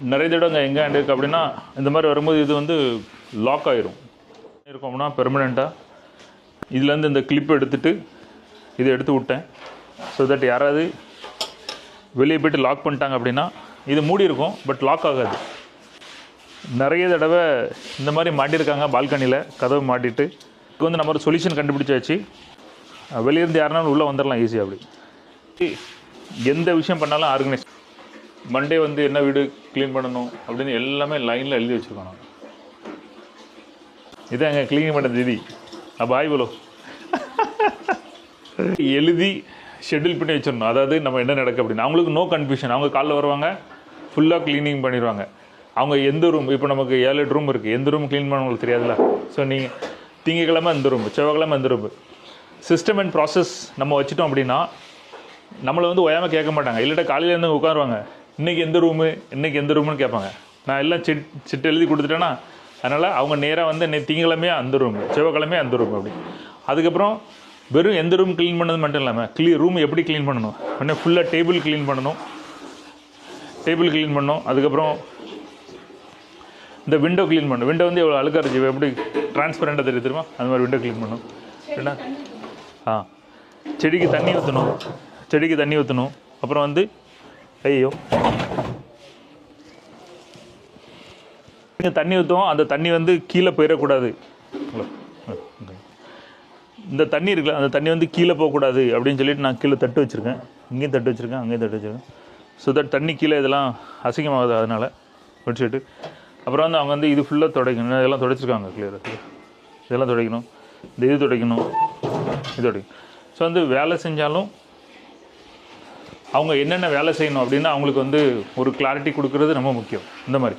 நிறைய தடவைங்க எங்கே ஹேண்ட் இருக்குது அப்படின்னா இந்த மாதிரி வரும்போது இது வந்து லாக் ஆகிரும் இருக்கோம்னா பெர்மனெண்ட்டாக இதுலேருந்து இந்த கிளிப் எடுத்துகிட்டு இதை எடுத்து விட்டேன். ஸோ தட் யாராவது வெளியே போய்ட்டு லாக் பண்ணிட்டாங்க அப்படின்னா இது மூடி இருக்கும், பட் லாக் ஆகாது. நிறைய தடவை இந்த மாதிரி மாட்டியிருக்காங்க பால்கனியில் கதவை மாட்டிட்டு. இது வந்து நம்ம ஒரு சொல்யூஷன் கண்டுபிடிச்சாச்சு. வெளியிருந்து யாருனாலும் உள்ளே வந்துடலாம் ஈஸியாக. அப்படி எந்த விஷயம் பண்ணாலும் ஆர்கனைஸ் மண்டே வந்து என்ன வீடு க்ளீன் பண்ணணும் அப்படின்னு எல்லாமே லைனில் எழுதி வச்சுருக்கோம். இதான் எங்கள் க்ளீன் பண்ண தீதி அப்போ ஆய்வுலோ எழுதி ஷெட்யூல் பண்ணி வச்சிடணும். அதாவது நம்ம என்ன நடக்கு அப்படின்னு அவங்களுக்கு நோ கன்ஃபியூஷன். அவங்க காலைல வருவாங்க, ஃபுல்லாக க்ளீனிங் பண்ணிடுவாங்க. அவங்க எந்த ரூம், இப்போ நமக்கு 7-8 ரூம் இருக்குது, எந்த ரூம் க்ளீன் பண்ண உங்களுக்கு தெரியாதுல்ல. ஸோ நீங்கள் திங்கக்கிழமை இந்த ரூம், செவ்வாய்க்கிழமை இந்த ரூம், சிஸ்டம் அண்ட் ப்ராசஸ் நம்ம வச்சுட்டோம் அப்படின்னா நம்மளை வந்து ஓயாமல் கேட்க மாட்டாங்க. இல்லைட்டா காலையில் இருந்து உட்காருவாங்க, இன்றைக்கி எந்த ரூமு இன்றைக்கி எந்த ரூமுன்னு கேட்பாங்க. நான் எல்லாம் சிட்டு எழுதி கொடுத்துட்டேன்னா அதனால் அவங்க நேராக வந்து திங்கக்கிழமையாக அந்த ரூம், செவ்வாய்க்கிழமையாக அந்த ரூம் அப்படி. அதுக்கப்புறம் வெறும் எந்த ரூம் க்ளீன் பண்ணது மட்டும் இல்லாமல் ரூம் எப்படி க்ளீன் பண்ணணும், உடனே ஃபுல்லாக டேபிள் க்ளீன் பண்ணணும். அதுக்கப்புறம் இந்த விண்டோ க்ளீன் பண்ணணும். விண்டோ வந்து எவ்வளோ அழுக்காக இருந்துச்சு, எப்படி டிரான்ஸ்பரண்ட்டாக தெரியுமா, அது மாதிரி விண்டோ க்ளீன் பண்ணணும். ஏன்னா செடிக்கு தண்ணி ஊற்றணும். அப்புறம் வந்து ஐயோ தண்ணி ஊற்றுவோம், அந்த தண்ணி வந்து கீழே போயிடக்கூடாது. இந்த தண்ணி இருக்குல்ல, அந்த தண்ணி வந்து கீழே போகக்கூடாது அப்படின்னு சொல்லிட்டு நான் கீழே தட்டு வச்சுருக்கேன். இங்கேயும் தட்டு வச்சுருக்கேன், அங்கேயும் தட்டு வச்சுருக்கேன். ஸோ தட் தண்ணி கீழே இதெல்லாம் அசிங்கமாகுது, அதனால் வச்சுட்டு அப்புறம் வந்து அவங்க வந்து இது ஃபுல்லாக துடைக்கணும். இதெல்லாம் துடைச்சிருக்காங்க கிளியராக. இதெல்லாம் துடைக்கணும், இது துடைக்கணும். ஸோ வந்து வேலை செஞ்சாலும் அவங்க என்னென்ன வேலை செய்யணும் அப்படின்னு அவங்களுக்கு வந்து ஒரு கிளாரிட்டி கொடுக்குறது ரொம்ப முக்கியம். இந்த மாதிரி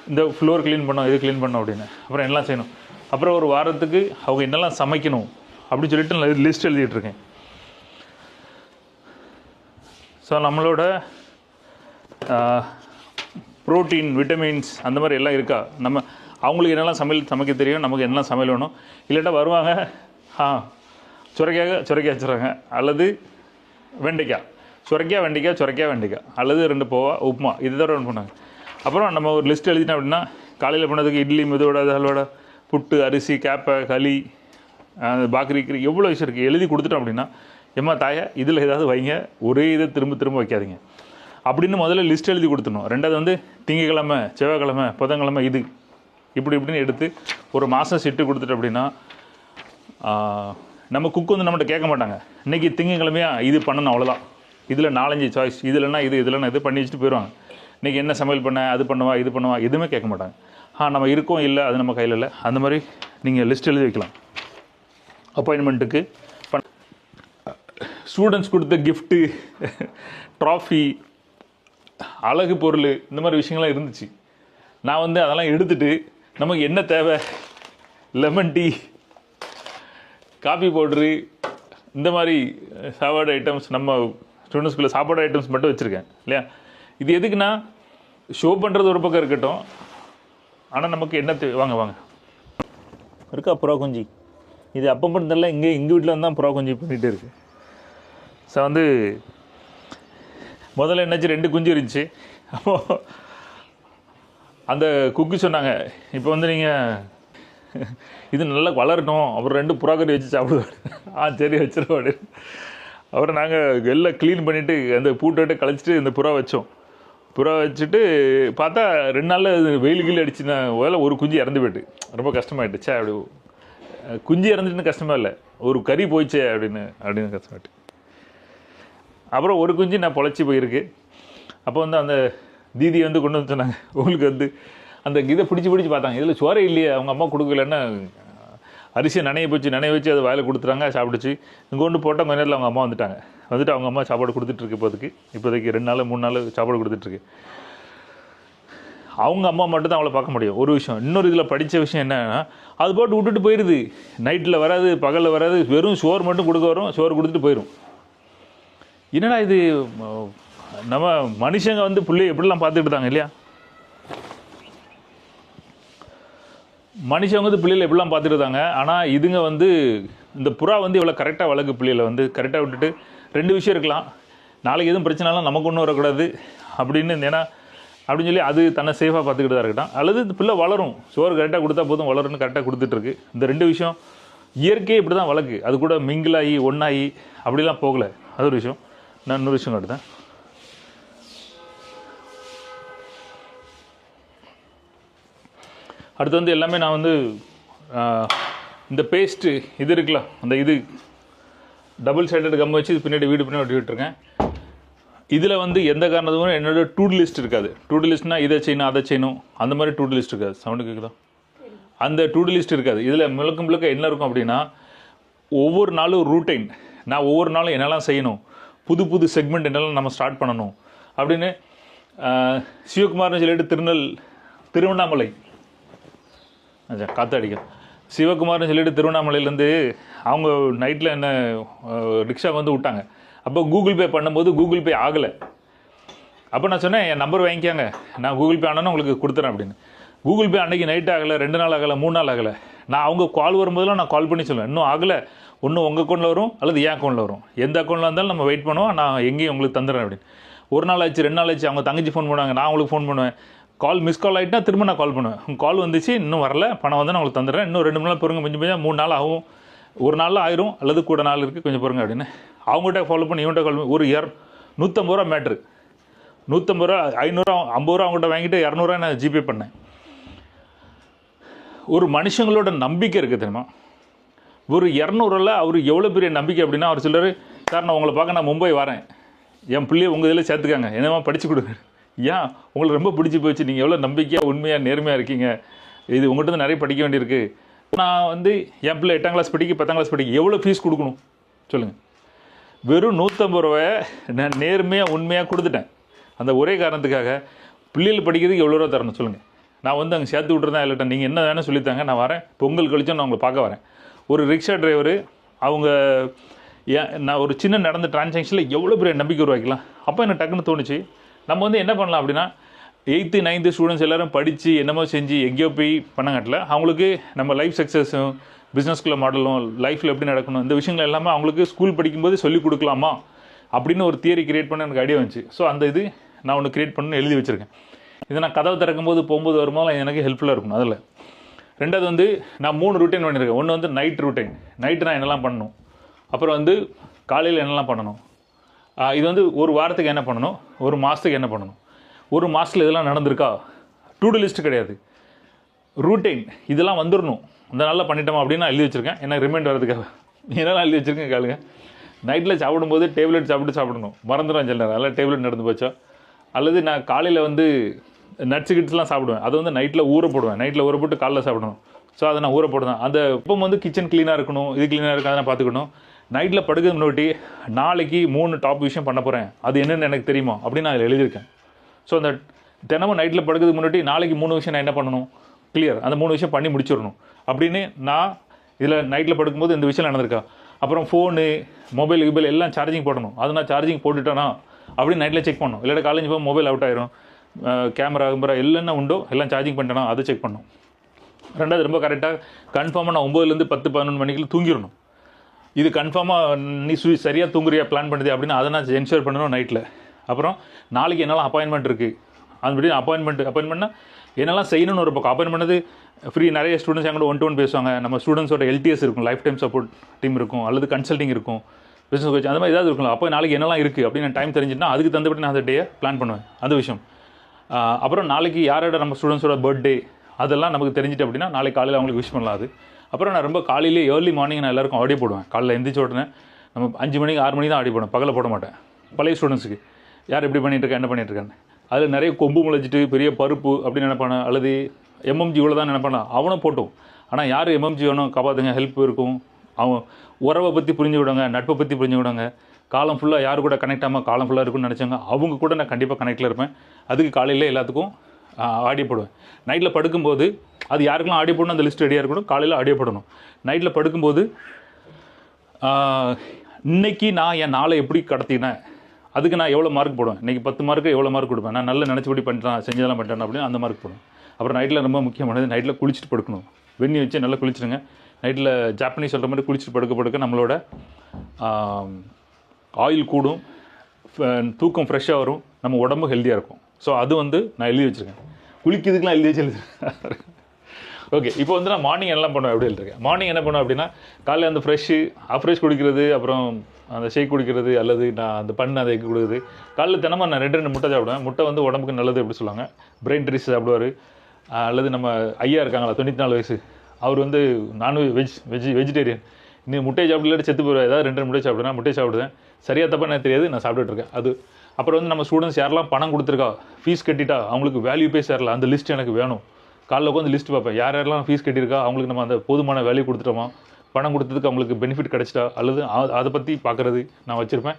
இந்த ஃப்ளோர் க்ளீன் பண்ணோம், இது க்ளீன் பண்ணோம் அப்படின்னு அப்புறம் எல்லாம் செய்யணும். அப்புறம் ஒரு வாரத்துக்கு அவங்க என்னெல்லாம் சமைக்கணும் அப்படின்னு சொல்லிட்டு நான் லிஸ்ட் எழுதிட்டுருக்கேன். ஸோ நம்மளோட ப்ரோட்டீன், விட்டமின்ஸ் அந்த மாதிரி எல்லாம் இருக்கா, நம்ம அவங்களுக்கு என்னெல்லாம் சமைக்க தெரியும், நமக்கு என்னெல்லாம் சமையல் வேணும். இல்லாட்டா வருவாங்க, சுரைக்காய் வச்சுருவாங்க, அல்லது வெண்டைக்காய், சுரைக்காய் அல்லது 2 போவா உப்புமா, இதுதான் ரன் பண்ணாங்க. அப்புறம் நம்ம ஒரு லிஸ்ட் எழுதிட்டோம் அப்படின்னா காலையில் பண்ணதுக்கு இட்லி, மெதுவடை, அல்வடை, புட்டு, அரிசி, கேப்பை, களி, பாக்கரி எவ்வளோ விஷயம் இருக்குது எழுதி கொடுத்துட்டோம் அப்படின்னா எம்மா தாயா இதில் ஏதாவது வைங்க, ஒரே இதை திரும்ப வைக்காதீங்க அப்படின்னு முதல்ல லிஸ்ட் எழுதி கொடுத்துடணும். ரெண்டாவது வந்து திங்கக்கிழமை, செவ்வாய்க்கிழமை, புதன்கிழமை இது இப்படின்னு எடுத்து ஒரு மாதம் செட்டு கொடுத்துட்டோம் அப்படின்னா நம்ம குக் வந்து நம்மகிட்ட கேட்க மாட்டாங்க, இன்றைக்கி திங்கக்கிழமையாக இது பண்ணணும், அவ்வளோதான். இதில் 4-5 சாய்ஸ், இதுலன்னா இது பண்ணி வச்சுட்டு போயிடுவாங்க. இன்றைக்கி என்ன சமையல் பண்ண, அது பண்ணுவா, இது பண்ணுவா, எதுவுமே கேட்க மாட்டாங்க. நம்ம இருக்கோம் இல்லை, அது நம்ம கையில் இல்லை. அந்த மாதிரி நீங்கள் லிஸ்ட் எழுதி வைக்கலாம். அப்பாயின்மெண்ட்டுக்கு ஸ்டூடெண்ட்ஸ் கொடுத்த கிஃப்ட்டு, ட்ராஃபி, அழகு பொருள், இந்த மாதிரி விஷயங்கள்லாம் இருந்துச்சு. நான் வந்து அதெல்லாம் எடுத்துகிட்டு நமக்கு என்ன தேவை, லெமன் டீ, காஃபி பவுட்ரு, இந்த மாதிரி சாப்பாடு ஐட்டம்ஸ், நம்ம ஸ்டூடெண்ட்ஸ்குள்ளே சாப்பாடு ஐட்டம்ஸ் மட்டும் வச்சுருக்கேன் இல்லையா. இது எதுக்குன்னா ஷோ பண்ணுறது ஒரு பக்கம் இருக்கட்டும், ஆனால் நமக்கு என்ன வாங்க இருக்கா புறா குஞ்சு. இது அப்போ மட்டும் தெரியல, எங்கள் வீட்டில் வந்து தான் புறா குஞ்சு பண்ணிகிட்டே இருக்குது. ஸோ வந்து முதல்ல என்னாச்சு, 2 குஞ்சு இருந்துச்சு. அப்போது அந்த குக்கு சொன்னாங்க, இப்போ வந்து நீங்கள் இது நல்லா வளரட்டும், அப்புறம் 2 புறாக்கறி வச்சு சாப்பிடுவாரு. சரி வச்சிருவோம் அப்படின்னு. அப்புறம் நாங்கள் எல்லாம் க்ளீன் பண்ணிவிட்டு அந்த பூட்டை கழிச்சிட்டு இந்த புறா வச்சுட்டு பார்த்தா 2 நாளில் வெயில் அடிச்சுன்னா ஒரு குஞ்சு இறந்து போய்ட்டு ரொம்ப கஷ்டமாயிட்டுச்சே. அப்படி குஞ்சு இறந்துட்டுன்னு கஷ்டமாக இல்லை, ஒரு கறி போயிச்சே அப்படின்னு கஷ்டமாயிட்டு. அப்புறம் ஒரு குஞ்சு நான் பொழைச்சி போயிருக்கு. அப்போ வந்து அந்த தீதி வந்து கொண்டு வந்து சொன்னாங்க, உங்களுக்கு வந்து அந்த இதை பிடிச்சி பார்த்தாங்க, இதில் சோறை இல்லையே, அவங்க அம்மா கொடுக்கலன்னா அரிசியை நனைய வச்சு அதை வாயில் கொடுத்துறாங்க, சாப்பிடுச்சு. இங்கே கொண்டு போட்டால் கொஞ்ச நேரத்தில் அவங்க அம்மா வந்துட்டு அவங்க அம்மா சாப்பாடு கொடுத்துட்ருக்கு. இப்போதைக்கு 2 நாள் 3 நாள் சாப்பாடு கொடுத்துட்ருக்கு. அவங்க அம்மா மட்டும் தான் அவளை பார்க்க முடியும். ஒரு விஷயம். இன்னொரு இதில் படித்த விஷயம் என்னன்னா, அது போட்டு விட்டுட்டு போயிடுது. நைட்டில் வராது, பகலில் வராது, வெறும் சோறு மட்டும் கொடுக்க வரும், சோறு கொடுத்துட்டு போயிடும். என்னடா இது, நம்ம மனுஷங்க வந்து பிள்ளைய எப்படிலாம் பார்த்துக்கிட்டு தாங்க இல்லையா. மனுஷங்க வந்து பிள்ளைகளை எப்படிலாம் பார்த்துட்டு இருந்தாங்க. ஆனால் இதுங்க வந்து இந்த புறா வந்து இவ்வளோ கரெக்டாக வளர்க்கு பிள்ளைகளை வந்து கரெக்டாக விட்டுட்டு 2 விஷயம் இருக்கலாம். நாளைக்கு எதுவும் பிரச்சனைலாம் நமக்கு ஒன்றும் வரக்கூடாது அப்படின்னு. ஏன்னா அப்படின்னு சொல்லி அது தன்னை சேஃபாக பார்த்துக்கிட்டு தான் இருக்கட்டும். அல்லது இந்த பிள்ளை வளரும், சோறு கரெக்டாக கொடுத்தா போதும் வளரும்னு கரெக்டாக கொடுத்துட்ருக்கு. இந்த 2 விஷயம் இயற்கையே இப்படி தான் வளர்க்கு. அது கூட மிங்கிளாகி ஒன்றாகி அப்படிலாம் போகலை. அது ஒரு விஷயம். நான் இன்னொரு விஷயம் காட்டுதேன். அடுத்து வந்து எல்லாமே நான் வந்து இந்த பேஸ்ட்டு இது இருக்குல்ல, அந்த இது டபுள் சைடட் கம் வச்சு இது பின்னாடி வீடு பின்னாடி ஒட்டி விட்டுருக்கேன். இதில் வந்து எந்த காரணத்துக்கும் என்னோட டூ லிஸ்ட் இருக்காது. டூ லிஸ்ட்னால் இதை செய்யணும் அதை செய்யணும் அந்த மாதிரி டூ லிஸ்ட் இருக்காது. சவுண்டு கேட்குதா? அந்த டூ லிஸ்ட் இருக்காது. இதில் முழுக்க என்ன இருக்கும் அப்படின்னா, ஒவ்வொரு நாளும் ரூட்டைன், நான் ஒவ்வொரு நாளும் என்னெல்லாம் செய்யணும், புது செக்மெண்ட் என்னெல்லாம் நம்ம ஸ்டார்ட் பண்ணணும் அப்படின்னு. சிவகுமார்னு சொல்லிட்டு திருவண்ணாமலை காத்தாடிக்க சிவகுமார்னு சொல்லிட்டு திருவண்ணாமலையிலேருந்து அவங்க நைட்டில் என்ன ரிக்ஷாவுக்கு வந்து விட்டாங்க. அப்போ கூகுள் பே பண்ணும்போது கூகுள் பே ஆகலை. அப்போ நான் சொன்னேன், என் நம்பர் வாங்கிக்காங்க, நான் கூகுள் பே ஆனால் உங்களுக்கு கொடுத்துறேன் அப்படின்னு. கூகுள் பே அன்றைக்கி நைட் ஆகலை, 2 நாள் ஆகலை, 3 நாள் ஆகலை. நான் அவங்க கால் வரும்போதெல்லாம் நான் கால் பண்ணி சொல்லுவேன், இன்னும் ஆகலை, ஒன்று உங்கள் அக்கௌண்ட்டில் வரும் அல்லது என் அக்கௌண்ட்டில் வரும், எந்த அக்கௌண்ட்டில் இருந்தாலும் நம்ம வெயிட் பண்ணுவோம், நான் எங்கேயும் உங்களுக்கு தந்துடுறேன் அப்படின்னு. 1 நாள் ஆச்சு, 2 நாள் ஆச்சு, அவங்க தங்கச்சி ஃபோன் பண்ணுவாங்க, நான் உங்களுக்கு ஃபோன் பண்ணுவேன். கால் மிஸ் கால் ஆகிட்டா திரும்ப நான் கால் பண்ணுவேன், உங்கள் கால் வந்துச்சு இன்னும் வரல, பணம் வந்து நான் உங்களுக்கு தந்துடுறேன், இன்னும் 2 மணி நேரம் பொறுங்க, கொஞ்சம் 3 நாள் ஆகும், 1 நாளில் ஆயிரும் அல்லது கூட நாள் இருக்குது, கொஞ்சம் பொறுங்க அப்படின்னு. அவங்ககிட்ட ஃபாலோ பண்ணி இவன்கிட்ட கால் பண்ணி ஒரு 150 ரூபா மேட்ரு, 150 ரூபா 500 50 ரூபா அவங்ககிட்ட வாங்கிட்டு 200 ரூபா நான் ஜிபே பண்ணேன். ஒரு மனுஷங்களோட நம்பிக்கை இருக்குது தெரியுமா? ஒரு 200ல் அவர் எவ்வளோ பெரிய நம்பிக்கை அப்படின்னா, அவர் சொல்கிறார், சார் நான் உங்களை பார்க்க நான் மும்பை வரேன், என் பிள்ளையை உங்கள் இதில் சேர்த்துக்காங்க, என்னமா படித்து கொடுங்க. ஏன் உங்களுக்கு ரொம்ப பிடிச்சி போச்சு, நீங்கள் எவ்வளோ நம்பிக்கையாக உண்மையாக நேர்மையாக இருக்கீங்க, இது உங்கள்கிட்ட வந்து நிறைய படிக்க வேண்டியிருக்கு. நான் வந்து என் பிள்ளை 8ஆம் கிளாஸ் படிக்க 10ஆம் கிளாஸ் படிக்க எவ்வளோ ஃபீஸ் கொடுக்கணும் சொல்லுங்கள்? வெறும் 150 ரூபாயை நான் நேர்மையாக உண்மையாக கொடுத்துட்டேன். அந்த ஒரே காரணத்துக்காக பிள்ளைகள் படிக்கிறதுக்கு எவ்வளோ ரூபா தரணும் சொல்லுங்கள்? நான் வந்து அங்கே சேர்த்து விட்டுருந்தேன் இல்லைட்டேன், நீங்கள் என்ன வேணும் சொல்லித்தாங்க, நான் வரேன், பொங்கல் கழிச்சும் நான் உங்களை பார்க்க வரேன். ஒரு ரிக்ஷா டிரைவரு அவங்க நான் ஒரு சின்ன நடந்த டிரான்சாக்ஷனில் எவ்வளோ பெரிய நம்பிக்கை உருவாக்கலாம். அப்போ எனக்கு டக்குன்னு தோணுச்சு, நம்ம வந்து என்ன பண்ணலாம் அப்படின்னா, 8th 9th ஸ்டூடெண்ட்ஸ் எல்லோரும் படித்து என்னமோ செஞ்சு எங்கேயோ போய் பண்ணங்காட்டில் அவங்களுக்கு நம்ம லைஃப் சக்ஸஸும் பிஸ்னஸ்குள்ளே மாடலும் லைஃப்பில் எப்படி நடக்கணும் இந்த விஷயங்கள் எல்லாமே அவங்களுக்கு ஸ்கூல் படிக்கும்போது சொல்லிக் கொடுக்கலாமா அப்படின்னு ஒரு தியரி கிரியேட் பண்ண எனக்கு ஐடியா வந்துச்சு. ஸோ அந்த இது நான் ஒன்று கிரியேட் பண்ணி எழுதி வச்சுருக்கேன். இதை நான் கதவை திறக்கும்போது போகும்போது வரும்போது எனக்கு ஹெல்ப்ஃபுல்லாக இருக்கும். அதில் 2வது வந்து நான் 3 ரூட்டைன் பண்ணியிருக்கேன். ஒன்று வந்து நைட் ரூட்டைன், நைட்டு நான் என்னெல்லாம் பண்ணணும், அப்புறம் வந்து காலையில் என்னெல்லாம் பண்ணணும், இது வந்து ஒரு வாரத்துக்கு என்ன பண்ணணும், ஒரு மாதத்துக்கு என்ன பண்ணணும், ஒரு மாதத்தில் இதெல்லாம் நடந்திருக்கா, டூ டூ லிஸ்ட்டு கிடையாது, ரூட்டைன் இதெல்லாம் வந்துடணும், இந்த நாளில் பண்ணிட்டோமா அப்படின்னு நான் எழுதி வச்சுருக்கேன். எனக்கு ரிமைண்ட் வரதுக்காக என்னெல்லாம் எழுதி வச்சுருக்கேன் கேளுங்க. நைட்டில் சாப்பிடும்போது டேப்லெட் சாப்பிடணும், மறந்துடும் சில நேரம், அதெல்லாம் டேப்லெட் நடந்து போச்சா. அல்லது நான் காலையில் வந்து நட்ஸு கிட்ஸ்லாம் சாப்பிடுவேன், அதை வந்து நைட்டில் ஊற போடுவேன், நைட்டில் ஊற போட்டு காலைல சாப்பிடணும். ஸோ அதை நான் ஊற போடுவேன். அந்த இப்போ வந்து கிச்சன் க்ளீனாக இருக்கணும், இது க்ளீனாக இருக்காது நான் பார்த்துக்கணும். நைட்டில் படுக்கிறது முன்னாடி நாளைக்கு 3 டாப் விஷயம் பண்ண போகிறேன், அது என்னென்னு எனக்கு தெரியுமா அப்படின்னு நான் அதில் எழுதியிருக்கேன். ஸோ அந்த தினமும் நைட்டில் படுக்கிறதுக்கு முன்னாடி நாளைக்கு 3 விஷயம் நான் என்ன பண்ணணும், கிளியர், அந்த 3 விஷயம் பண்ணி முடிச்சிடணும் அப்படின்னு நான் இதில் நைட்டில் படுக்கும்போது இந்த விஷயம் நடந்திருக்கா. அப்புறம் ஃபோனு மொபைல் எல்லாம் சார்ஜிங் போடணும், அது நான் சார்ஜிங் போட்டுட்டேனா அப்படின்னு நைட்டில் செக் பண்ணணும். இல்லாட்ட காலேஜ் போய் மொபைல் அவுட் ஆயிரும், கேமரா எல்லாம் உண்டோ எல்லாம் சார்ஜிங் பண்ணிட்டேனா அதை செக் பண்ணணும். 2வது ரொம்ப கரெக்டாக கன்ஃபார்மாக நான் 9லேருந்து 10 11 மணிக்குள்ள தூங்கிடணும். இது கன்ஃபார்மாக நீ சரியாக தூங்குறியா பிளான் பண்ணுது அப்படின்னு அதை நான் என்ஷூர் பண்ணணும் நைட்டில். அப்புறம் நாளைக்கு என்னெல்லாம் அப்பாயின்மெண்ட் இருக்குது அதுபடி அப்பாயின்மெண்ட்னா என்னெல்லாம் செய்யணும்னு ஒரு பக்கம். அப்பாயின் பண்ணது ஃப்ரீ, நிறைய ஸ்டூடெண்ட்ஸ் எங்களோட 1-to-1 பேசுவாங்க, நம்ம ஸ்டூடெண்ட்ஸோட LTS இருக்கும், லைஃப் டைம் சப்போர்ட் டீம் இருக்கும், அல்லது கன்சல்டிங் இருக்கும், பிஸ்னஸ் கோச் அந்த மாதிரி ஏதாவது இருக்கும். அப்போ நாளைக்கு என்னெல்லாம் இருக்குது அப்படின்னு டைம் தெரிஞ்சுட்டுனா அதுக்கு தந்தபடி நான் அந்த டேயை பிளான் பண்ணுவேன், அந்த விஷயம். அப்புறம் நாளைக்கு யாரோட நம்ம ஸ்டூடெண்ட்ஸோட பர்த்டே அதெல்லாம் நமக்கு தெரிஞ்சுட்டு அப்படின்னா நாளைக்கு காலையில் அவங்களுக்கு விஷ் பண்ணலாம். அது அப்புறம் நான் ரொம்ப காலையிலே ஏர்லி மார்னிங் நான் எல்லாருக்கும் ஆடியோ போடுவேன். காலையில் எந்திரிச்ச உடனே நம்ம 5 மணிக்கு 6 மணிக்கு தான் ஆடியோ போடுவேன், பகலில் போட மாட்டேன். பழைய ஸ்டூடெண்ட்ஸுக்கு யார் எப்படி பண்ணிகிட்ருக்கேன் என்ன பண்ணிகிட்ருக்கான்னு, அதில் நிறைய கொம்பு முளைச்சிட்டு பெரிய பருப்பு அப்படின்னு நினைப்பானே, அல்லது MMG இவ்வளோ தான் நினைப்பானா, அவனும் போட்டோம். ஆனால் யார் MMG வேணும் காப்பாற்றுங்க, ஹெல்ப் இருக்கும், அவன் உறவை பற்றி புரிஞ்சு விடுவாங்க, நட்பை பற்றி புரிஞ்சு விடுவாங்க, காலம் ஃபுல்லாக யார் கூட கனெக்ட் ஆகாமல் காலம் ஃபுல்லாக இருக்குன்னு நினச்சாங்க, அவங்க கூட நான் கண்டிப்பாக கனெக்டில் இருப்பேன். அதுக்கு காலையில் எல்லாத்துக்கும் ஆடியோ போடுவேன். நைட்டில் படுக்கும்போது அது யாருக்கெல்லாம் ஆடியோ போடணும் அந்த லிஸ்ட் ரெடியாக இருக்கணும், காலையில் ஆடியோ போடணும். நைட்டில் படுக்கும்போது இன்றைக்கி நான் என் நாளை எப்படி கடத்தினேன், அதுக்கு நான் எவ்வளோ மார்க் போடுவேன், இன்றைக்கி 10 மார்க்கு எவ்வளோ மார்க் கொடுப்பேன், நான் நல்லா நினச்சபடி பண்ணிட்டேன் செஞ்சதெல்லாம் பண்ணிட்டேன் அப்படின்னு அந்த மார்க் போடுவேன். அப்புறம் நைட்டில் ரொம்ப முக்கியமானது நைட்டில் குளிச்சுட்டு படுக்கணும், வெந்நி வச்சு நல்லா குளிச்சுடுங்க. நைட்டில் ஜாப்பனீஸ் சொல்கிற மாதிரி குளிச்சுட்டு படுக்க நம்மளோட ஆயில் கூடும், தூக்கம் ஃப்ரெஷ்ஷாக வரும், நம்ம உடம்பு ஹெல்த்தியாக இருக்கும். ஸோ அது வந்து நான் எழுதி வச்சுருக்கேன். குளிக்கிறதுக்குலாம் எழுதி வச்சு ஓகே. இப்போ வந்து நான் மார்னிங் எல்லாம் பண்ணுவேன் எப்படி இருக்கேன். மார்னிங் என்ன பண்ணுவேன் அப்படின்னா காலையில் அந்த ஃப்ரெஷ் குடிக்கிறது, அப்புறம் அந்த ஷேக் குடிக்கிறது, அல்லது நான் அந்த அதை எக்கு கொடுக்குறது. காலையில் தினமும் நான் 2 முட்டை சாப்பிடுவேன். முட்டை வந்து உடம்புக்கு நல்லது எப்படி சொல்லுவாங்க. பிரெயின் ட்ரீஸ் சாப்பிடுவார். அல்லது நம்ம ஐயா இருக்காங்களா 94 வயசு, அவர் வந்து வெஜிடேரியன். நீ முட்டையை சாப்பிடல செத்து போயிடுவேன். ஏதாவது 2 முட்டை சாப்பிடுவேன். முட்டை சாப்பிடுவேன். சரியாக தப்பாக எனக்கு தெரியாது, நான் சாப்பிட்டுட்டு இருக்கேன். அது அப்புறம் வந்து நம்ம ஸ்டூடெண்ட்ஸ் யாரெல்லாம் பணம் கொடுத்துருக்கா, ஃபீஸ் கட்டிட்டா, அவங்களுக்கு வேல்யூ பே சேரல, அந்த லிஸ்ட் எனக்கு வேணும். காலைல உட்காந்து லிஸ்ட் பார்ப்பேன். யாரெல்லாம் ஃபீஸ் கட்டியிருக்கா, அவங்களுக்கு நம்ம அந்த போதுமான வேல்யூ கொடுத்துட்டோமா, பணம் கொடுத்ததுக்கு அவங்களுக்கு பெனிஃபிட் கிடச்சிட்டா, அல்லது அதை பற்றி பார்க்குறது நான் வச்சுருப்பேன்.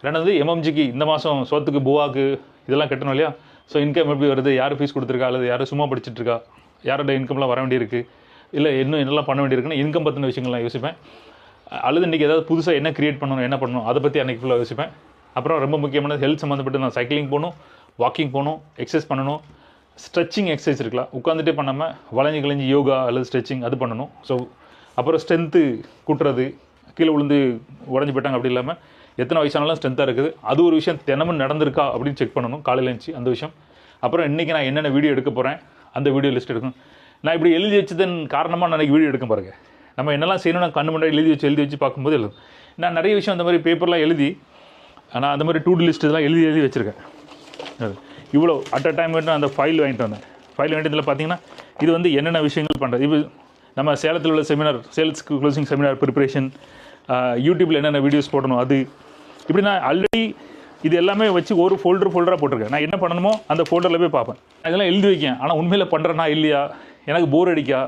ரெண்டாவது எம்எம்ஜிக்கு இந்த மாதம் சோத்துக்கு பூவாக்கு இதெல்லாம் கட்டணும் இல்லையா. ஸோ இன்கம் எப்படி வருது, யார் ஃபீஸ் கொடுத்துருக்கா, அல்லது யாரும் சும்மா படிச்சுட்ருக்கா, யாரோட இன்கம்லாம் வர வேண்டியிருக்கு, இல்லை இன்னும் என்னெல்லாம் பண்ண வேண்டியிருக்குன்னு இன்கம் பற்றின விஷயங்கள்லாம் யோசிப்பேன். அல்லது இன்றைக்கி ஏதாவது புதுசாக என்ன க்ரியேட் பண்ணணும், என்ன பண்ணணும், அதை பற்றி அன்றைக்கி ஃபுல்லாக யோசிப்பேன். அப்புறம் ரொம்ப முக்கியமானது ஹெல்த் சம்மந்தப்பட்டு நான் சைக்கிளிங் போகணும், வாக்கிங் போகணும், எக்ஸசைஸ் பண்ணணும். ஸ்ட்ரெச்சிங் எக்ஸசைஸ் இருக்கலாம், உட்காந்துட்டே பண்ணாமல் வளைஞ்சி யோகா அல்லது ஸ்ட்ரெச்சிங் அது பண்ணணும். ஸோ அப்புறம் ஸ்ட்ரென்த்து கூட்டுறது, கீழே விழுந்து உடஞ்சி போயிட்டாங்க அப்படி இல்லாமல் எத்தனை வயசானாலும் ஸ்ட்ரென்த்தாக இருக்குது, அது ஒரு விஷயம் தினமும் நடந்திருக்கா அப்படின்னு செக் பண்ணணும் காலையில் இருந்துச்சு அந்த விஷயம். அப்புறம் இன்றைக்கி நான் என்னென்ன வீடியோ எடுக்க போகிறேன் அந்த வீடியோ லிஸ்ட் எடுக்கணும். நான் இப்படி எழுதி வச்சதன் காரணமாக நான் வீடியோ எடுக்க பாருங்க. நம்ம என்னெல்லாம் செய்யணும் நான் கண்ணு முன்னாடி எழுதி வச்சு பார்க்கும்போது எழுதும். நான் நிறைய விஷயம் அந்த மாதிரி பேப்பர்லாம் எழுதி, ஆனால் அந்த மாதிரி டூ லிஸ்ட் இதெல்லாம் எழுதி வச்சுருக்கேன். இவ்வளோ அட் அ டைம் நான் அந்த ஃபைல் வாங்கிட்டு வந்தேன். ஃபைல் வாங்கிட்டதில் பார்த்தீங்கன்னா இது வந்து என்னென்ன விஷயங்கள் பண்ணுறது. இது நம்ம சேலத்தில் உள்ள seminar, sales closing seminar preparation, யூடியூப்பில் என்னென்ன வீடியோஸ் போடணும், அது இப்படி நான் ஆல்ரெடி இது எல்லாமே வச்சு ஒரு ஃபோல்டராக போட்டிருக்கேன். நான் என்ன பண்ணணுமோ அந்த ஃபோல்டரில் போய் பார்ப்பேன். இதெல்லாம் எழுதி வைக்கேன். ஆனால் உண்மையில் பண்ணுறேனா இல்லையா, எனக்கு போர் அடிக்கா,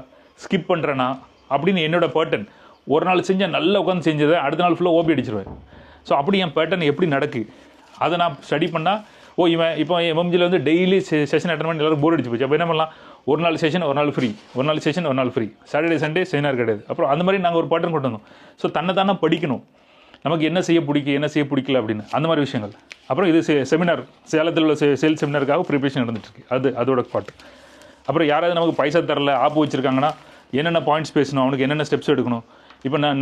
ஸ்கிப் பண்ணுறேனா அப்படின்னு என்னோட பேட்டர்ன். ஒரு நாள் செஞ்சால் நல்லா உட்காந்து செஞ்சதை அடுத்த நாள் ஃபுல்லாக ஓபி அடிச்சிருவேன். ஸோ அப்படி என் பேட்டர்ன் எப்படி நடக்கு அதை நான் ஸ்டடி பண்ணால், இவன் இப்போ எம்எம்ஜியில் வந்து டெய்லி செஷன் அட்டன் பண்ணி எல்லோரும் போர் அடிச்சு போச்சு. அப்போ என்ன பண்ணலாம், ஒரு நாள் செஷன் ஒரு நாள் ஃப்ரீ, ஒரு நாள் செஷன் ஒரு நாள் ஃப்ரீ, சாட்டர்டே சண்டே செமினார் கிடையாது. அப்புறம் அந்த மாதிரி நாங்கள் ஒரு பேட்டர்ன் கொண்டு வந்தோம். ஸோ தன்னை படிக்கணும், நமக்கு என்ன செய்ய பிடிக்கல அப்படின்னு அந்த மாதிரி விஷயங்கள். அப்புறம் இது செமினார், சேலத்தில் உள்ள சேல்ஸ் செமினாருக்காக ப்ரிப்பரேஷன் நடந்துட்டுருக்கு, அதோட பாட்டு. அப்புறம் யாராவது நமக்கு பைசா தரல, ஆப்பு வச்சுருக்காங்கன்னா என்னென்ன பாயிண்ட்ஸ் பேசணும், அவனுக்கு என்னென்ன ஸ்டெப்ஸ் எடுக்கணும். இப்போ நான்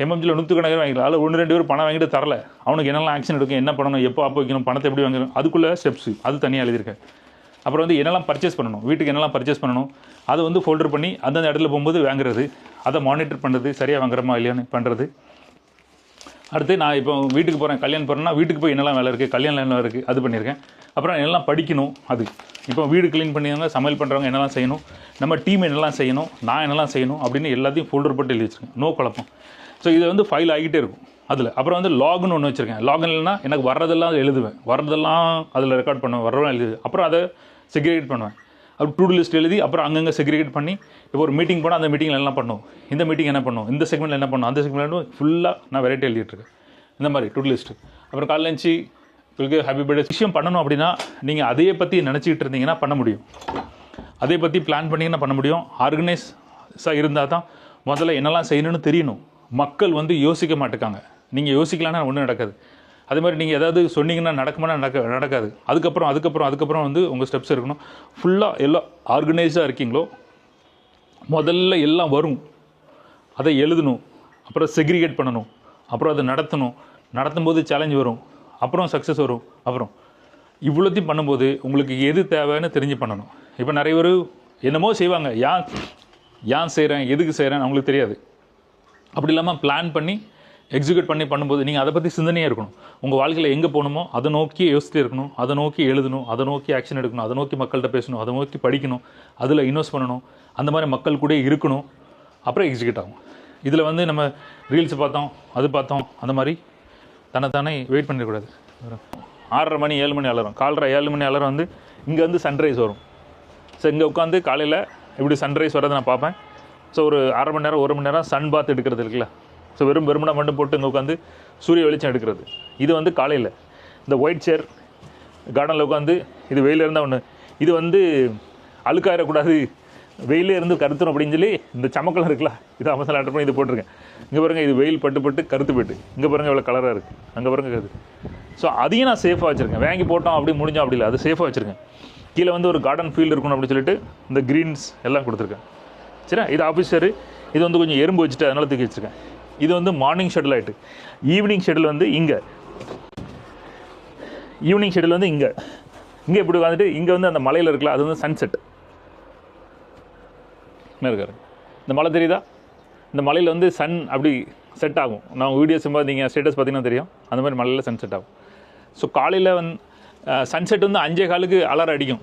எம்எம்ஜியில் 100 வாங்கிக்கலாம், அதில் 1-2 பேர் பணம் வாங்கிட்டு தரல, அவனுக்கு என்னெல்லாம் ஆக்ஷன் எடுக்கும், என்ன பண்ணணும், எப்போ ஆப்பு வைக்கணும், பணத்தை எப்படி வாங்கணும், அதுக்குள்ளே ஸ்டெப்ஸு அது தனியாக எழுதியிருக்கேன். அப்புறம் வந்து என்னெல்லாம் பர்ச்சேஸ் பண்ணணும், வீட்டுக்கு என்னெல்லாம் பர்ச்சேஸ் பண்ணணும், அதை வந்து ஃபோல்டர் பண்ணி அந்தந்த இடத்துல போகும்போது வாங்குறது, அதை மானிட்டர் பண்ணுறது, சரியாக வாங்குறமா இல்லையான்னு பண்ணுறது. அடுத்து நான் இப்போ வீட்டுக்கு போகிறேன், கல்யாணம் போகிறேன்னா வீட்டுக்கு போய் என்னெல்லாம் வேலை இருக்குது, கல்யாணம் என்ன இருக்குது அது பண்ணியிருக்கேன். அப்புறம் என்னெல்லாம் படிக்கணும், அது இப்போ வீடு க்ளீன் பண்ணிடுவாங்க, சமையல் பண்ணுறவங்க என்னெல்லாம் செய்யணும், நம்ம டீம் என்னெல்லாம் செய்யணும், நான் என்னெல்லாம் செய்யணும் அப்படின்னு எல்லாத்தையும் ஃபோல்டர் போட்டு எழுதி வச்சுருக்கேன். நோ குழப்பம். ஸோ இதை வந்து ஃபைல் ஆகிட்டே இருக்கும் அதில். அப்புறம் வந்து லாக்னு ஒன்று வச்சுருக்கேன். லாகின் இல்லைனா எனக்கு வர்றதெல்லாம் எழுதுவேன், வர்றதெல்லாம் அதில் ரெக்கார்ட் பண்ணுவேன், வர்றதெல்லாம் எழுதுவேன். அப்புறம் அதை செக்ரிகேட் பண்ணுவேன். அப்புறம் டூ லிஸ்ட் எழுதி அப்புறம் அங்கங்கே செக்ரிகேட் பண்ணி, இப்போ ஒரு மீட்டிங் போனால் அந்த மீட்டிங்கில் என்ன பண்ணும், இந்த மீட்டிங் என்ன பண்ணும், இந்த செக்மெண்ட்டில் என்ன பண்ணும், அந்த செக்மெண்ட்டும் ஃபுல்லாக நான் வெரைட்டி எழுதிட்டுருக்கேன். இந்த மாதிரி டூ லிஸ்ட்டு. அப்புறம் காலையில் இருந்துச்சு உங்களுக்கு ஹாப்பி பர்த்டே விஷயம் பண்ணணும் அப்படின்னா நீங்கள் அதையே பற்றி நினச்சிக்கிட்டு இருந்தீங்கன்னா பண்ண முடியும். அதை பற்றி பிளான் பண்ணிங்கன்னா பண்ண முடியும். ஆர்கனைஸாக இருந்தால் தான் முதல்ல என்னெல்லாம் செய்யணும்னு தெரியணும். மக்கள் வந்து யோசிக்க மாட்டேக்காங்க. நீங்கள் யோசிக்கலான்னா ஒன்றும் நடக்காது. அதே மாதிரி நீங்கள் எதாவது சொன்னீங்கன்னா நடக்குமானா நடக்காது. அதுக்கப்புறம் வந்து உங்கள் ஸ்டெப்ஸ் இருக்கணும். ஃபுல்லாக எல்லாம் ஆர்கனைஸ்டாக இருக்கீங்களோ முதல்ல எல்லாம் வரும், அதை எழுதணும், அப்புறம் செக்ரிகேட் பண்ணணும், அப்புறம் அதை நடத்தும் போது சேலஞ்ச் வரும், அப்புறம் சக்ஸஸ் வரும். அப்புறம் இவ்வளோத்தையும் பண்ணும்போது உங்களுக்கு எது தேவைன்னு தெரிஞ்சு பண்ணணும். இப்போ நிறைய பேர் என்னமோ செய்வாங்க, ஏன் செய்கிறேன், எதுக்கு செய்கிறேன் அவங்களுக்கு தெரியாது. அப்படி இல்லாமல் பிளான் பண்ணி எக்ஸிக்யூட் பண்ணும்போது நீங்கள் அதை பற்றி சிந்தனையாக இருக்கணும். உங்கள் வாழ்க்கையில் எங்கே போகணுமோ அதை நோக்கி யோசிச்சுட்டு இருக்கணும், அதை நோக்கி எழுதணும், அதை நோக்கி ஆக்ஷன் எடுக்கணும், அதை நோக்கி மக்கள்கிட்ட பேசணும், அதை நோக்கி படிக்கணும், அதில் இன்வெஸ்ட் பண்ணணும், அந்த மாதிரி மக்கள் கூட இருக்கணும். அப்புறம் எக்ஸிக்யூட் ஆகும். இதில் வந்து நம்ம ரீல்ஸ் பார்த்தோம் அந்த மாதிரி தன்னைத்தானே வெயிட் பண்ணிடக்கூடாது. 6:30 மணி 7 மணி அலரும், காலைல 7 மணி அலரும் வந்து இங்கே வந்து சன்ரைஸ் வரும். ஸோ இங்கே உட்காந்து காலையில் இப்படி சன்ரைஸ் வரதை நான் பார்ப்பேன். ஸோ ஒரு 1/2 மணி நேரம் 1 மணி நேரம் சன் பாத் எடுக்கிறது இருக்குல்ல. ஸோ வெறுமனை மட்டும் போட்டு இங்கே உட்காந்து சூரிய வெளிச்சம் எடுக்கிறது. இது வந்து காலையில் இந்த ஒயிட் சேர் கார்டனில் உட்காந்து, இது வெயிலில் இருந்தால் ஒன்று, இது வந்து அழுக்காயிடக்கூடாது, வெயிலே இருந்து கருத்துரும் அப்படின்னு சொல்லி இந்த சமக்கெல்லாம் இருக்குல்ல, இது அவசரம் ஆர்டர் பண்ணி இது போட்டிருக்கேன். இங்கே பாருங்கள், இது வெயில் பட்டு கருத்து போய்ட்டு, இங்கே பாருங்கள் இவ்வளோ கலராக இருக்குது, அங்கே பாருங்கள் கருது. ஸோ அதையும் நான் சேஃபாக வச்சுருக்கேன். வாங்கி போட்டோம் அப்படி முடிஞ்சோம் அப்படி இல்லை, அது சேஃபாக வச்சுருக்கேன். கீழே வந்து ஒரு கார்டன் ஃபீல்டு இருக்கணும் அப்படின்னு சொல்லிட்டு இந்த க்ரீன்ஸ் எல்லாம் கொடுத்துருக்கேன். சரி, இது ஆஃபீஸரு, இது வந்து கொஞ்சம் எறும்பு வச்சுட்டு அதனால தூக்கி வச்சுருக்கேன். இது வந்து மார்னிங் ஷெடியூல் ஆகிட்டு. ஈவினிங் ஷெடியூல் வந்து இங்கே, இங்கே இப்படி வந்துட்டு இங்கே வந்து அந்த மலையில் இருக்குல்ல அது வந்து சன்செட் இருக்காரு. இந்த மலை தெரியுதா? இந்த மலையில் வந்து சன் அப்படி செட் ஆகும். நான் வீடியோஸ் நீங்கள் ஸ்டேட்டஸ் பார்த்தீங்கன்னா தெரியும். அந்த மாதிரி மலையில் சன் செட் ஆகும். ஸோ காலையில் வந்து சன்செட் வந்து 5:15 அலர் அடிக்கும்.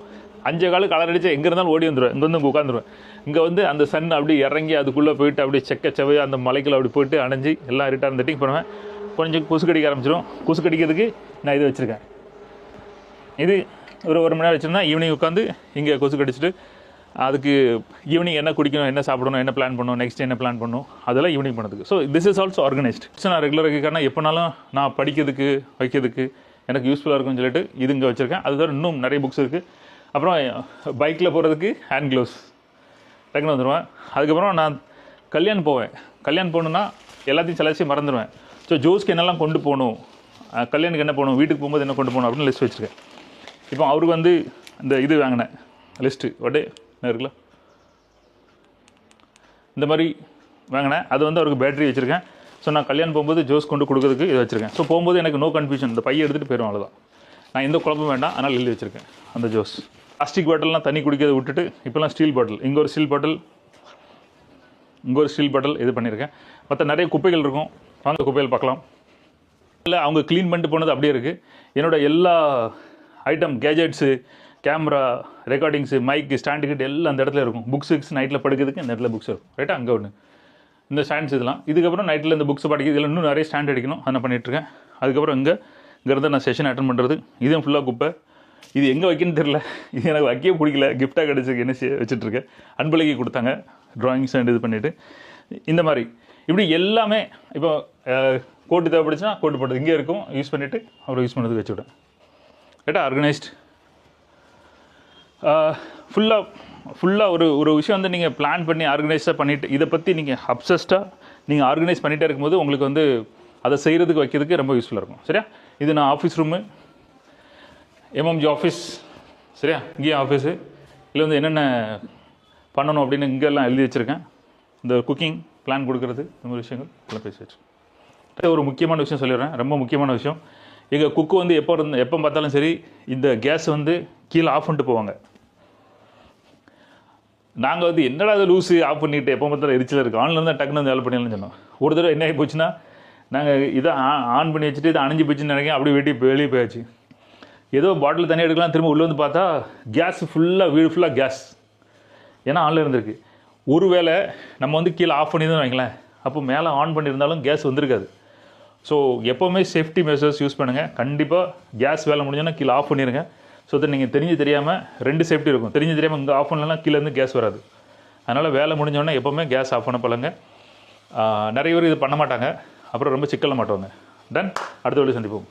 5:15 அலர் அடித்து எங்கே இருந்தாலும் ஓடி வந்துடுவேன். இங்கே வந்து உட்காந்துருவேன். இங்கே வந்து அந்த சன் அப்படி இறங்கி அதுக்குள்ளே போயிட்டு அப்படி செவ்வையாக அந்த மலைக்குள்ள அப்படி போயிட்டு அணைஞ்சி எல்லாம் இருட்டாக இருந்துட்டு பண்ணுவேன். கொஞ்சம் கொசு கடிக்க ஆரம்பிச்சிடும். கொசு கடிக்கிறதுக்கு நான் இது வச்சுருக்கேன். இது ஒரு மணி நேரம் வச்சுருந்தா ஈவினிங் உட்காந்து இங்கே கொசு கடிச்சிட்டு அதுக்கு ஈவினிங் என்ன குடிக்கணும், என்ன சாப்பிடணும், என்ன பிளான் பண்ணணும், நெக்ஸ்ட் என்ன பிளான் பண்ணணும், அதெல்லாம் ஈவினிங் பண்ணதுக்கு. So this is also organised. நான் ரெகுலராக காரணம் எப்போனாலும் நான் படிக்கிறதுக்கு வைக்கிறதுக்கு எனக்கு யூஸ்ஃபுல்லாக இருக்கும்னு சொல்லிட்டு இது இங்கே வச்சுருக்கேன். அது தவிர இன்னும் நிறைய புக்ஸ் இருக்குது. அப்புறம் பைக்கில் போகிறதுக்கு ஹேண்ட் க்ளவுஸ் டக்குன்னு வந்துடுவேன். அதுக்கப்புறம் நான் கல்யாணம் போவேன். கல்யாணம் போகணுன்னா எல்லாத்தையும் சிலச்சு மறந்துடுவேன். ஸோ ஜோஸ்க்கு என்னெல்லாம் கொண்டு போகணும், கல்யாணுக்கு என்ன போகணும், வீட்டுக்கு போகும்போது என்ன கொண்டு போகணும் அப்படின்னு லிஸ்ட் வச்சுருக்கேன். இப்போ அவருக்கு வந்து இந்த இது வாங்கினேன் லிஸ்ட்டு ஒடே என்ன இருக்குல்ல இந்த மாதிரி வாங்கினேன். அது வந்து அவருக்கு பேட்டரி வச்சுருக்கேன். ஸோ நான் கல்யாணம் போகும்போது ஜோஸ் கொண்டு கொடுக்குறதுக்கு இது வச்சுருக்கேன். ஸோ போகும்போது எனக்கு நோ கன்ஃபியூஷன், இந்த பையை எடுத்துகிட்டு போயிடும், அவ்வளோதான். நான் எந்த குழப்பம் வேண்டாம், அதனால் எழுதி வச்சுருக்கேன் அந்த ஜோஸ். பிளாஸ்டிக் பாட்டில்லாம் தண்ணி குடிக்கிறத விட்டுட்டு இப்போலாம் ஸ்டீல் பாட்டில், இங்கே ஒரு ஸ்டீல் பாட்டில், இங்கே ஒரு ஸ்டீல் பாட்டில் இது பண்ணியிருக்கேன். மற்ற நிறைய குப்பைகள் இருக்கும், வாங்க குப்பைகள் பார்க்கலாம். இல்லை அவங்க க்ளீன் பண்ணிட்டு போனது அப்படியே இருக்குது. என்னோடய எல்லா ஐட்டம் கேஜெட்ஸு, கேமரா, ரெக்கார்டிங்ஸு, மைக்கு, ஸ்டாண்டுக்கிட்டு எல்லாம் அந்த இடத்துல இருக்கும். புக்ஸுக்கு நைட்டில் படுக்கிறதுக்கு இந்த இடத்துல புக்ஸ் இருக்கும். ரைட்டாக அங்கே ஒன்று இந்த ஸ்டாண்ட்ஸ் இதெல்லாம். இதுக்கப்புறம் நைட்டில் இந்த புக்ஸ் படிக்கிறது இதில் இன்னும் நிறைய ஸ்டாண்ட் அடிக்கணும், அதை நான் பண்ணிகிட்ருக்கேன். அதுக்கப்புறம் இங்கேருந்து நான் செஷன் அட்டன் பண்ணுறது. இதுவும் ஃபுல்லாக குப்பை. இது எங்கே வைக்கணும்னு தெரில, இது எனக்கு வைக்கவே பிடிக்கல, கிஃப்டாக கிடச்சிருக்கு, என்ன வச்சுட்ருக்கேன். அன்பழகி கொடுத்தாங்க ட்ராயிங்ஸ் அண்ட் இது பண்ணிவிட்டு இந்த மாதிரி இப்படி எல்லாமே. இப்போ கோட்டு தேவைப்படுச்சுன்னா கோட்டு போட்டது இங்கே இருக்கும், யூஸ் பண்ணிவிட்டு அப்புறம் யூஸ் பண்ணதுக்கு வச்சுவிட்டேன். ரைட்டாக ஆர்கனைஸ்ட். ஃபுல்லாக ஒரு விஷயம் வந்து நீங்கள் பிளான் பண்ணி ஆர்கனைஸாக பண்ணிவிட்டு இதை பற்றி நீங்கள் அப்சஸ்டாக நீங்கள் ஆர்கனைஸ் பண்ணிகிட்டே இருக்கும்போது உங்களுக்கு வந்து அதை செய்கிறதுக்கு வைக்கிறதுக்கு ரொம்ப யூஸ்ஃபுல்லாக இருக்கும். சரியா? இது நான் ஆஃபீஸ் ரூமு, எம்எம்ஜி ஆஃபீஸ். சரியா? இங்கேயும் ஆஃபீஸு. இதில் வந்து என்னென்ன பண்ணணும் அப்படின்னு இங்கெல்லாம் எழுதி வச்சுருக்கேன். இந்த குக்கிங் பிளான் கொடுக்குறது, இந்த மாதிரி விஷயங்கள் எல்லாம் பேசி வச்சுருக்கேன். ஒரு முக்கியமான விஷயம் சொல்லிடுறேன், ரொம்ப முக்கியமான விஷயம். எங்கள் குக்கு வந்து எப்போ பார்த்தாலும் சரி இந்த கேஸ் வந்து கீழே ஆஃப் பண்ணிட்டு போவாங்க. நாங்கள் வந்து என்னடா அது லூஸு ஆஃப் பண்ணிவிட்டு எப்போ பார்த்தாலும் எரிச்சல் இருக்குது, ஆன்லைன் தான் டக்குன்னு வந்து வேலை பண்ணிடலாம்னு சொன்னோம். ஒரு தடவை என்ன ஆகி போச்சுன்னா நாங்கள் இதை ஆன் பண்ணி வச்சுட்டு இதை அணைஞ்சி போச்சுன்னு நினைக்கிறேன். அப்படியே வெளியே போயாச்சு. ஏதோ பாட்டில் தண்ணி எடுக்கலாம், திரும்ப உள்ளே வந்து பார்த்தா கேஸ் ஃபுல்லாக, வீடு ஃபுல்லாக கேஸ். ஏன்னா ஆன்லைன் இருந்திருக்கு. ஒருவேளை நம்ம வந்து கீழே ஆஃப் பண்ணி தான் வைங்களேன், அப்போ மேலே ஆன் பண்ணியிருந்தாலும் கேஸ் வந்திருக்காது. ஸோ எப்போவுமே சேஃப்டி மெஷர்ஸ் யூஸ் பண்ணுங்கள். கண்டிப்பாக கேஸ் வேலை முடிஞ்சோன்னா கீழே ஆஃப் பண்ணிடுங்க. ஸோ அதை நீங்கள் தெரியாமல் 2 சேஃப்டி இருக்கும். தெரியாமல் இங்கே ஆஃப் பண்ணலாம், கீழேருந்து கேஸ் வராது. அதனால் வேலை முடிஞ்சோடனே எப்போவுமே கேஸ் ஆஃப் பண்ண பழங்க. நிறைய பேர் இது பண்ண மாட்டாங்க, அப்புறம் ரொம்ப சிக்கல மாட்டுவாங்க. டன். அடுத்த வழி சந்திப்போம்.